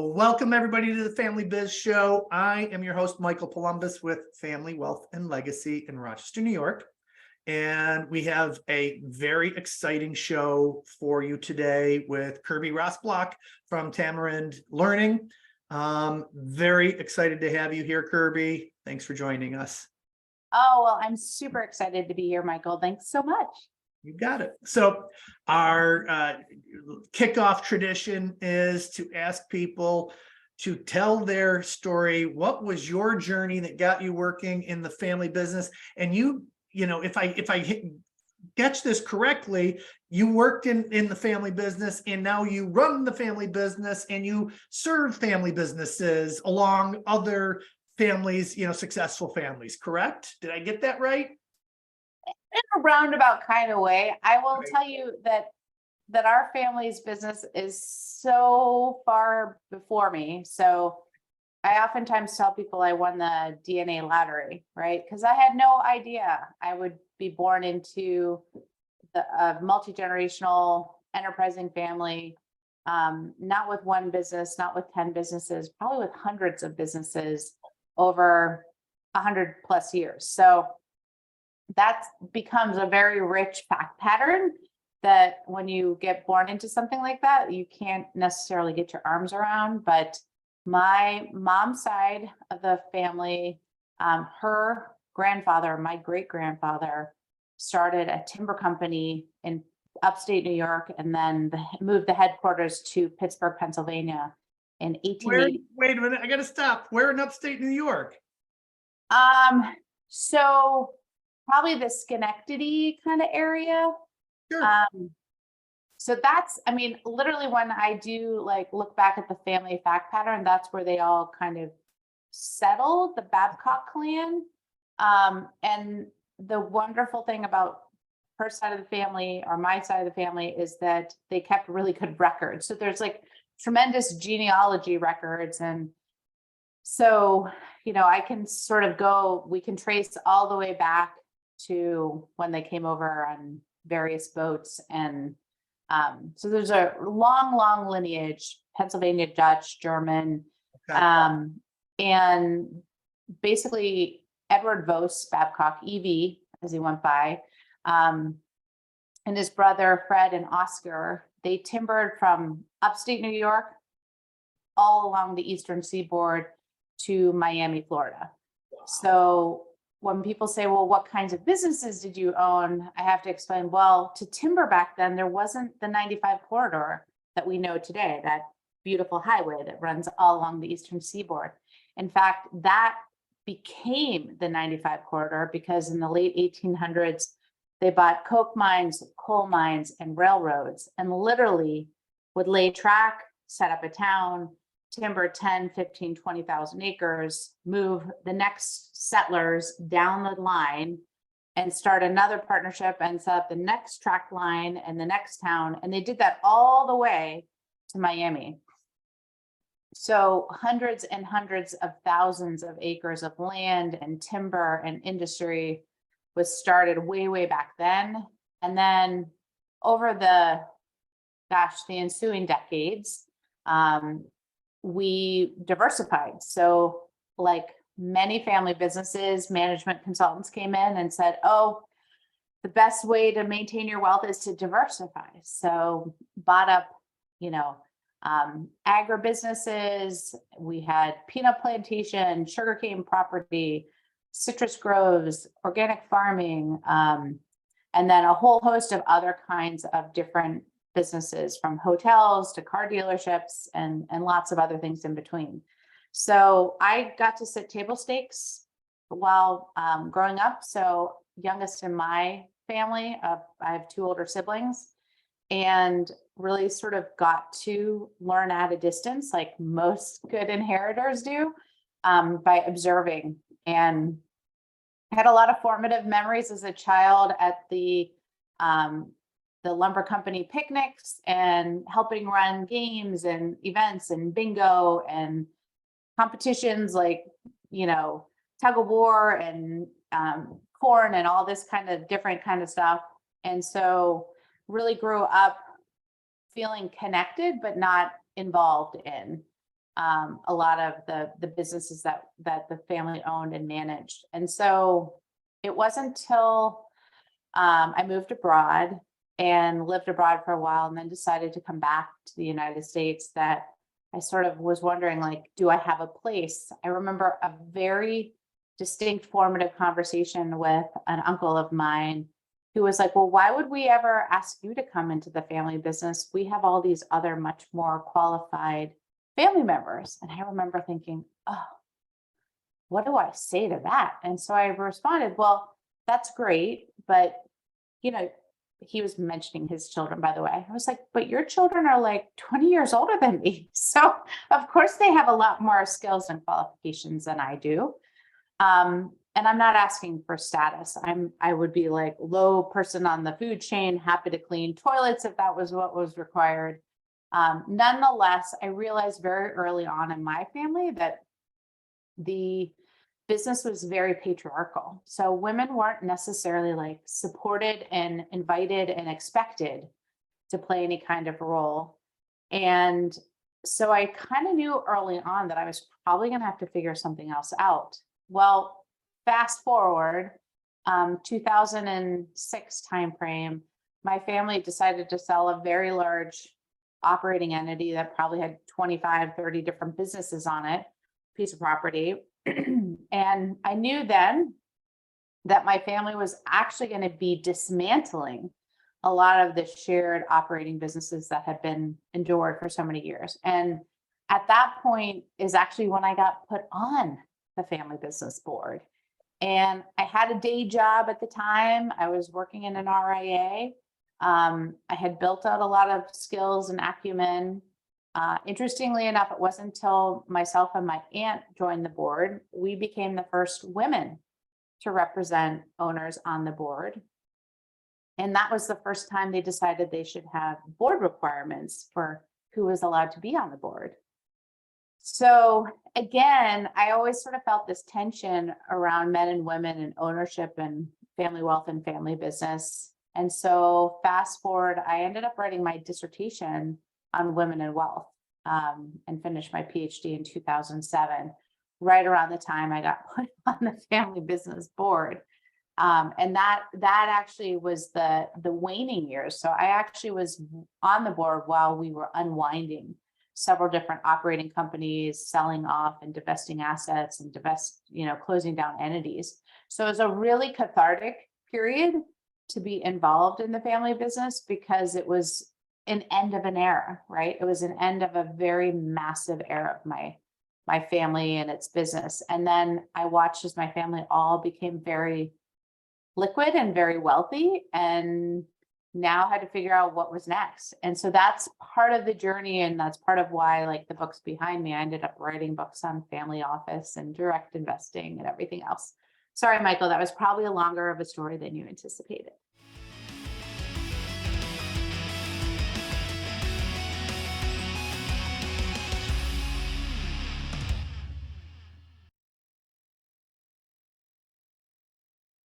Well, welcome everybody to the Family Biz Show. I am your host, Michael Columbus with Family Wealth and Legacy in Rochester, New York. And we have a very exciting show for you today with Kirby Rosplock from Tamarind Learning. Very excited to have you here, Kirby. Thanks for joining us. Oh, well, I'm super excited to be here, Michael. Thanks so much. You got it. So our kickoff tradition is to ask people to tell their story. What was your journey that got you working in the family business? And you know, if I catch this correctly, you worked in the family business and now you run the family business and you serve family businesses along other families, successful families, correct? Did I get that right? In a roundabout kind of way, I will tell you that our family's business is so far before me. So I oftentimes tell people I won the DNA lottery, right? Because I had no idea I would be born into a multi-generational enterprising family, not with one business, not with 10 businesses, probably with hundreds of businesses over 100 plus years. So that becomes a very rich fact pattern that when you get born into something like that, you can't necessarily get your arms around. But my mom's side of the family, her grandfather, my great-grandfather, started a timber company in upstate New York and then moved the headquarters to Pittsburgh, Pennsylvania in 1880. Wait a minute, I got to stop. Where in upstate New York? So probably the Schenectady kind of area. Sure. So that's, literally when I do look back at the family fact pattern, that's where they all kind of settled, the Babcock clan. And the wonderful thing about her side of the family or my side of the family is that they kept really good records. So there's tremendous genealogy records. And so, I can sort of we can trace all the way back to when they came over on various boats. And so there's a long lineage, Pennsylvania Dutch, German, Okay. and basically Edward Vos Babcock, EV, as he went by, and his brother Fred and Oscar, they timbered from upstate New York all along the eastern seaboard to Miami, Florida. Wow. So when people say, well, what kinds of businesses did you own? I have to explain, well, to timber back then, there wasn't the 95 corridor that we know today, that beautiful highway that runs all along the eastern seaboard. In fact, that became the 95 corridor because in the late 1800s, they bought coke mines, coal mines, and railroads, and literally would lay track, set up a town, timber 10, 15, 20,000 acres, move the next settlers down the line and start another partnership and set up the next track line and the next town. And they did that all the way to Miami. So hundreds and hundreds of thousands of acres of land and timber and industry was started way back then. And then over the ensuing decades, we diversified. So like many family businesses, management consultants came in and said, oh, the best way to maintain your wealth is to diversify. So bought up, agribusinesses. We had peanut plantation, sugarcane property, citrus groves, organic farming, and then a whole host of other kinds of different businesses, from hotels to car dealerships and lots of other things in between. So I got to sit table stakes while growing up. So youngest in my family, I have two older siblings, and really sort of got to learn at a distance, like most good inheritors do, by observing, and had a lot of formative memories as a child at the lumber company picnics and helping run games and events and bingo and competitions like, tug of war and corn and all this kind of different kind of stuff. And so really grew up feeling connected, but not involved in. a lot of the businesses that the family owned and managed. And so it wasn't until I moved abroad and lived abroad for a while and then decided to come back to the United States that I sort of was wondering, like, do I have a place? I remember a very distinct formative conversation with an uncle of mine who was like, well, why would we ever ask you to come into the family business? We have all these other much more qualified family members. And I remember thinking, oh, what do I say to that? And so I responded, well, that's great, but you know, he was mentioning his children, by the way. I was like, but your children are like 20 years older than me. So of course they have a lot more skills and qualifications than I do. And I'm not asking for status. I would be like low person on the food chain, happy to clean toilets if that was what was required. Nonetheless, I realized very early on in my family that the business was very patriarchal. So women weren't necessarily like supported and invited and expected to play any kind of role. And so I kind of knew early on that I was probably going to have to figure something else out. Well, fast forward, 2006 timeframe, my family decided to sell a very large operating entity that probably had 25, 30 different businesses on it, piece of property. And I knew then that my family was actually going to be dismantling a lot of the shared operating businesses that had been endured for so many years. And at that point is actually when I got put on the family business board. And I had a day job at the time. I was working in an RIA. I had built out a lot of skills and acumen. Interestingly enough, it wasn't until myself and my aunt joined the board, we became the first women to represent owners on the board. And that was the first time they decided they should have board requirements for who was allowed to be on the board. So again, I always sort of felt this tension around men and women and ownership and family wealth and family business. And so fast forward, I ended up writing my dissertation on women and wealth, and finished my PhD in 2007, right around the time I got put on the family business board. And that actually was the waning years. So I actually was on the board while we were unwinding several different operating companies, selling off and divesting assets and closing down entities. So it was a really cathartic period to be involved in the family business because it was an end of an era, right? It was an end of a very massive era of my family and its business. And then I watched as my family all became very liquid and very wealthy, and now had to figure out what was next. And so that's part of the journey, and that's part of why, like, the books behind me, I ended up writing books on family office and direct investing and everything else. Sorry, Michael, that was probably a longer of a story than you anticipated.